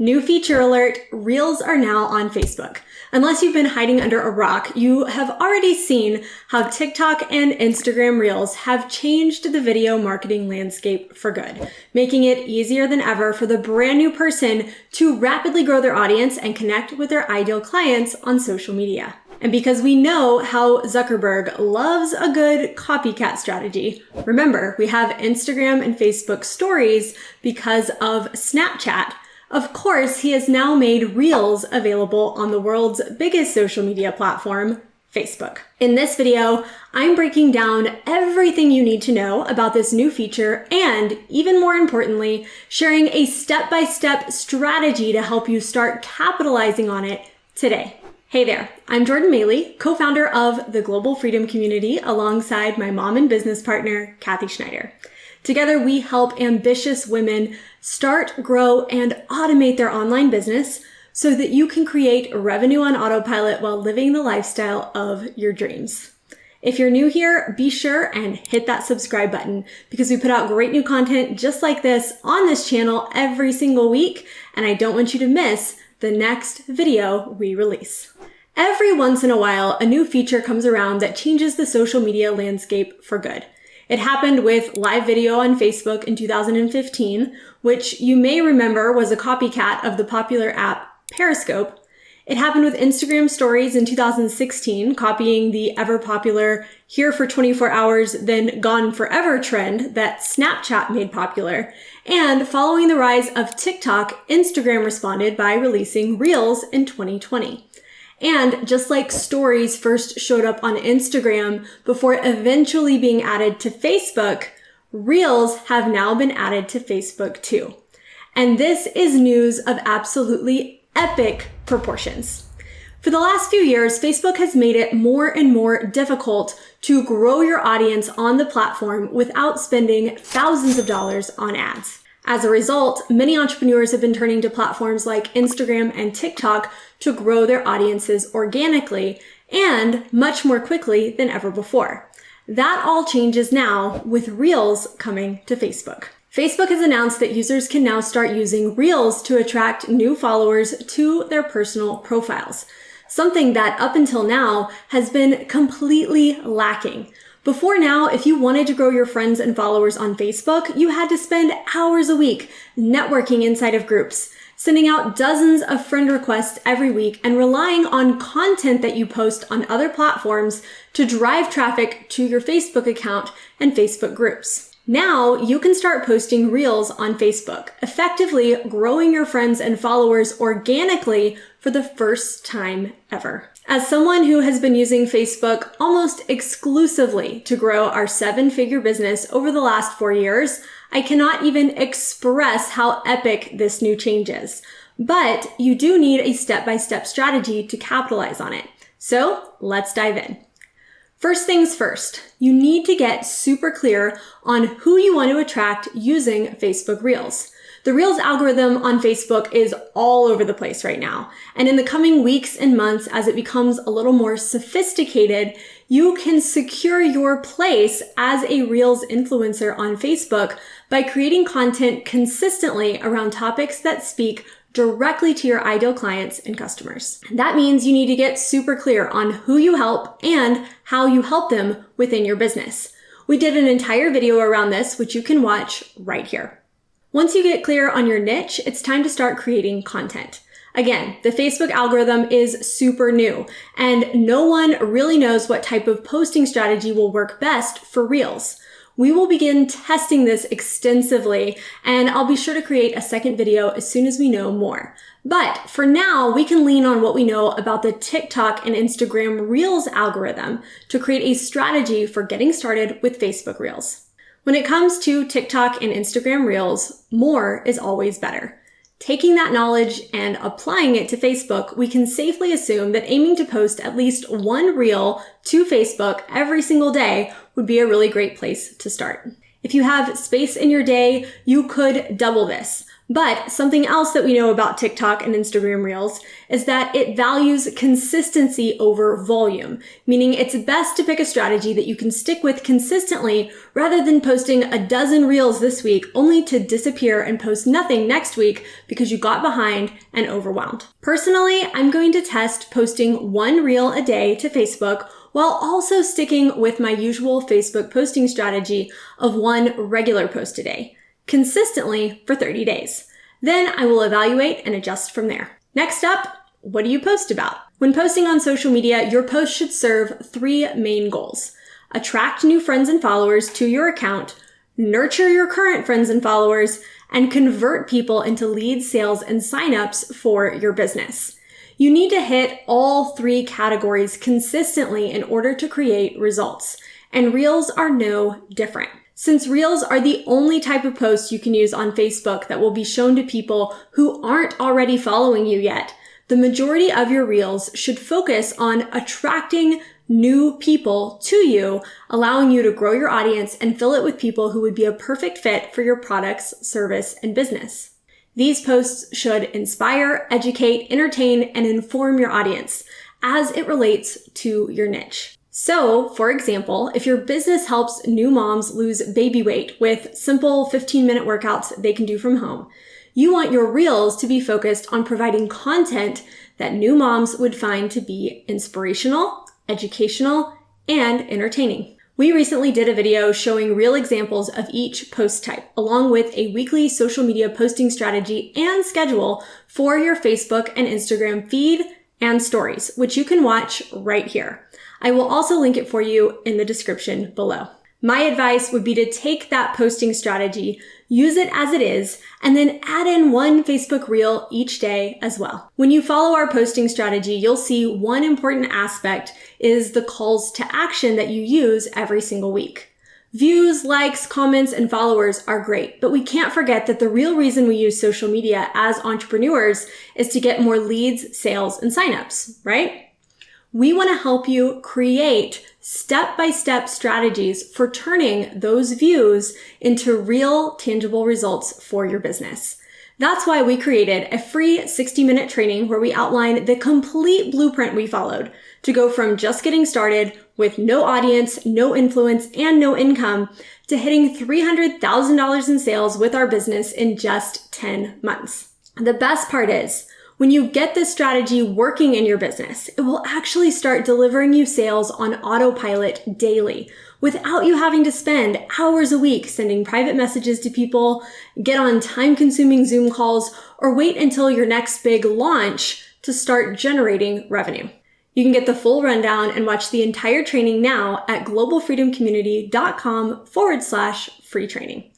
New feature alert, Reels are now on Facebook. Unless you've been hiding under a rock, you have already seen how TikTok and Instagram Reels have changed the video marketing landscape for good, making it easier than ever for the brand new person to rapidly grow their audience and connect with their ideal clients on social media. And because we know how Zuckerberg loves a good copycat strategy, remember, we have Instagram and Facebook stories because of Snapchat. Of course, he has now made Reels available on the world's biggest social media platform, Facebook. In this video, I'm breaking down everything you need to know about this new feature and, even more importantly, sharing a step-by-step strategy to help you start capitalizing on it today. Hey there, I'm Jordan Maylea, co-founder of the Global Freedom Community alongside my mom and business partner, Kathy Schneider. Together, we help ambitious women start, grow, and automate their online business so that you can create revenue on autopilot while living the lifestyle of your dreams. If you're new here, be sure and hit that subscribe button because we put out great new content just like this on this channel every single week, and I don't want you to miss the next video we release. Every once in a while, a new feature comes around that changes the social media landscape for good. It happened with live video on Facebook in 2015, which you may remember was a copycat of the popular app Periscope. It happened with Instagram stories in 2016, copying the ever-popular here for 24 hours, then gone forever trend that Snapchat made popular. And following the rise of TikTok, Instagram responded by releasing Reels in 2020. And just like stories first showed up on Instagram before eventually being added to Facebook, Reels have now been added to Facebook too. And this is news of absolutely epic proportions. For the last few years, Facebook has made it more and more difficult to grow your audience on the platform without spending thousands of dollars on ads. As a result, many entrepreneurs have been turning to platforms like Instagram and TikTok to grow their audiences organically and much more quickly than ever before. That all changes now with Reels coming to Facebook. Facebook has announced that users can now start using Reels to attract new followers to their personal profiles, something that up until now has been completely lacking. Before now, if you wanted to grow your friends and followers on Facebook, you had to spend hours a week networking inside of groups, sending out dozens of friend requests every week, and relying on content that you post on other platforms to drive traffic to your Facebook account and Facebook groups. Now, you can start posting Reels on Facebook, effectively growing your friends and followers organically for the first time ever. As someone who has been using Facebook almost exclusively to grow our 7-figure business over the last 4 years, I cannot even express how epic this new change is. But you do need a step-by-step strategy to capitalize on it. So let's dive in. First things first, you need to get super clear on who you want to attract using Facebook Reels. The Reels algorithm on Facebook is all over the place right now. And in the coming weeks and months, as it becomes a little more sophisticated, you can secure your place as a Reels influencer on Facebook by creating content consistently around topics that speak directly to your ideal clients and customers. That means you need to get super clear on who you help and how you help them within your business. We did an entire video around this, which you can watch right here. Once you get clear on your niche, it's time to start creating content. Again, the Facebook algorithm is super new, and no one really knows what type of posting strategy will work best for Reels. We will begin testing this extensively, and I'll be sure to create a second video as soon as we know more. But for now, we can lean on what we know about the TikTok and Instagram Reels algorithm to create a strategy for getting started with Facebook Reels. When it comes to TikTok and Instagram Reels, more is always better. Taking that knowledge and applying it to Facebook, we can safely assume that aiming to post at least one reel to Facebook every single day would be a really great place to start. If you have space in your day, you could double this. But something else that we know about TikTok and Instagram Reels is that it values consistency over volume, meaning it's best to pick a strategy that you can stick with consistently rather than posting a dozen Reels this week only to disappear and post nothing next week because you got behind and overwhelmed. Personally, I'm going to test posting one Reel a day to Facebook while also sticking with my usual Facebook posting strategy of one regular post a day, consistently for 30 days. Then I will evaluate and adjust from there. Next up, what do you post about? When posting on social media, your post should serve three main goals: attract new friends and followers to your account, nurture your current friends and followers, and convert people into leads, sales, and signups for your business. You need to hit all three categories consistently in order to create results, and Reels are no different. Since Reels are the only type of post you can use on Facebook that will be shown to people who aren't already following you yet, the majority of your Reels should focus on attracting new people to you, allowing you to grow your audience and fill it with people who would be a perfect fit for your products, service, and business. These posts should inspire, educate, entertain, and inform your audience as it relates to your niche. So, for example, if your business helps new moms lose baby weight with simple 15-minute workouts they can do from home, you want your Reels to be focused on providing content that new moms would find to be inspirational, educational, and entertaining. We recently did a video showing real examples of each post type, along with a weekly social media posting strategy and schedule for your Facebook and Instagram feed and stories, which you can watch right here. I will also link it for you in the description below. My advice would be to take that posting strategy, use it as it is, and then add in one Facebook Reel each day as well. When you follow our posting strategy, you'll see one important aspect is the calls to action that you use every single week. Views, likes, comments, and followers are great, but we can't forget that the real reason we use social media as entrepreneurs is to get more leads, sales, and signups, right? We want to help you create step-by-step strategies for turning those views into real, tangible results for your business. That's why we created a free 60-minute training where we outline the complete blueprint we followed to go from just getting started with no audience, no influence, and no income to hitting $300,000 in sales with our business in just 10 months. The best part is, when you get this strategy working in your business, it will actually start delivering you sales on autopilot daily without you having to spend hours a week sending private messages to people, get on time-consuming Zoom calls, or wait until your next big launch to start generating revenue. You can get the full rundown and watch the entire training now at globalfreedomcommunity.com/free training.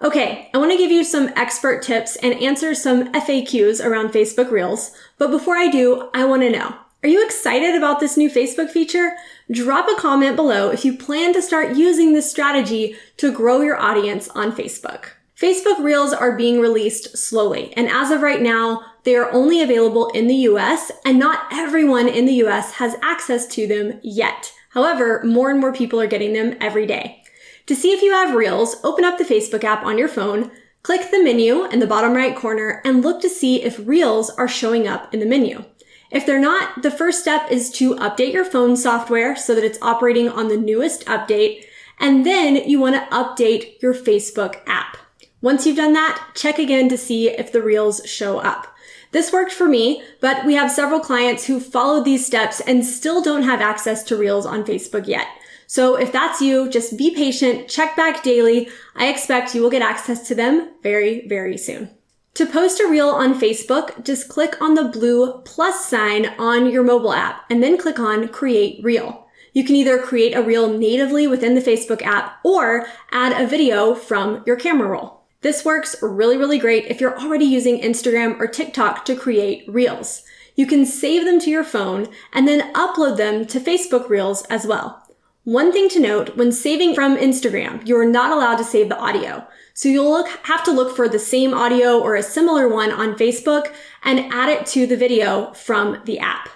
Okay, I want to give you some expert tips and answer some FAQs around Facebook Reels. But before I do, I want to know, are you excited about this new Facebook feature? Drop a comment below if you plan to start using this strategy to grow your audience on Facebook. Facebook Reels are being released slowly, and as of right now, they are only available in the US, and not everyone in the US has access to them yet. However, more and more people are getting them every day. To see if you have Reels, open up the Facebook app on your phone, click the menu in the bottom right corner, and look to see if Reels are showing up in the menu. If they're not, the first step is to update your phone software so that it's operating on the newest update, and then you want to update your Facebook app. Once you've done that, check again to see if the Reels show up. This worked for me, but we have several clients who followed these steps and still don't have access to Reels on Facebook yet. So if that's you, just be patient, check back daily. I expect you will get access to them very, very soon. To post a Reel on Facebook, just click on the blue plus sign on your mobile app and then click on Create Reel. You can either create a Reel natively within the Facebook app or add a video from your camera roll. This works really, really great if you're already using Instagram or TikTok to create Reels. You can save them to your phone and then upload them to Facebook Reels as well. One thing to note, when saving from Instagram, you're not allowed to save the audio. So you'll have to look for the same audio or a similar one on Facebook and add it to the video from the app.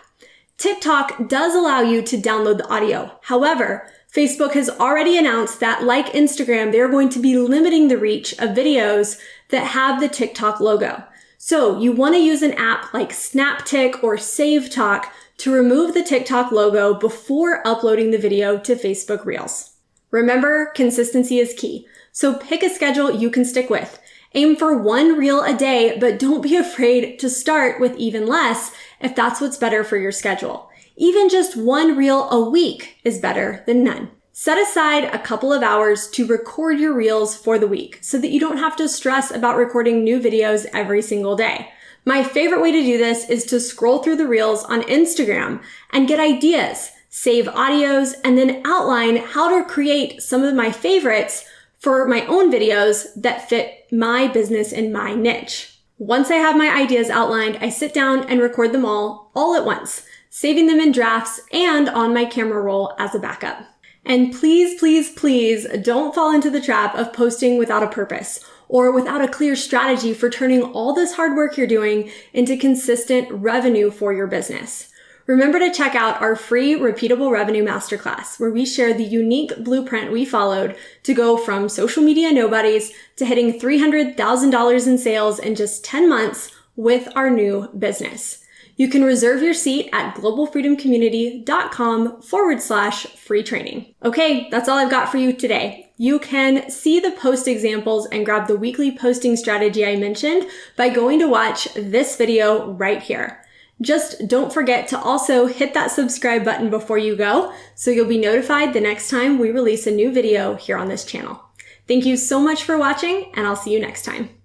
TikTok does allow you to download the audio. However, Facebook has already announced that, like Instagram, they're going to be limiting the reach of videos that have the TikTok logo. So you want to use an app like SnapTik or SaveTalk to remove the TikTok logo before uploading the video to Facebook Reels. Remember, consistency is key. So pick a schedule you can stick with. Aim for one reel a day, but don't be afraid to start with even less if that's what's better for your schedule. Even just one reel a week is better than none. Set aside a couple of hours to record your reels for the week so that you don't have to stress about recording new videos every single day. My favorite way to do this is to scroll through the reels on Instagram and get ideas, save audios, and then outline how to create some of my favorites for my own videos that fit my business and my niche. Once I have my ideas outlined, I sit down and record them all at once, saving them in drafts and on my camera roll as a backup. And please, please, please don't fall into the trap of posting without a purpose or without a clear strategy for turning all this hard work you're doing into consistent revenue for your business. Remember to check out our free repeatable revenue masterclass, where we share the unique blueprint we followed to go from social media nobodies to hitting $300,000 in sales in just 10 months with our new business. You can reserve your seat at globalfreedomcommunity.com/free training. Okay, that's all I've got for you today. You can see the post examples and grab the weekly posting strategy I mentioned by going to watch this video right here. Just don't forget to also hit that subscribe button before you go, so you'll be notified the next time we release a new video here on this channel. Thank you so much for watching, and I'll see you next time.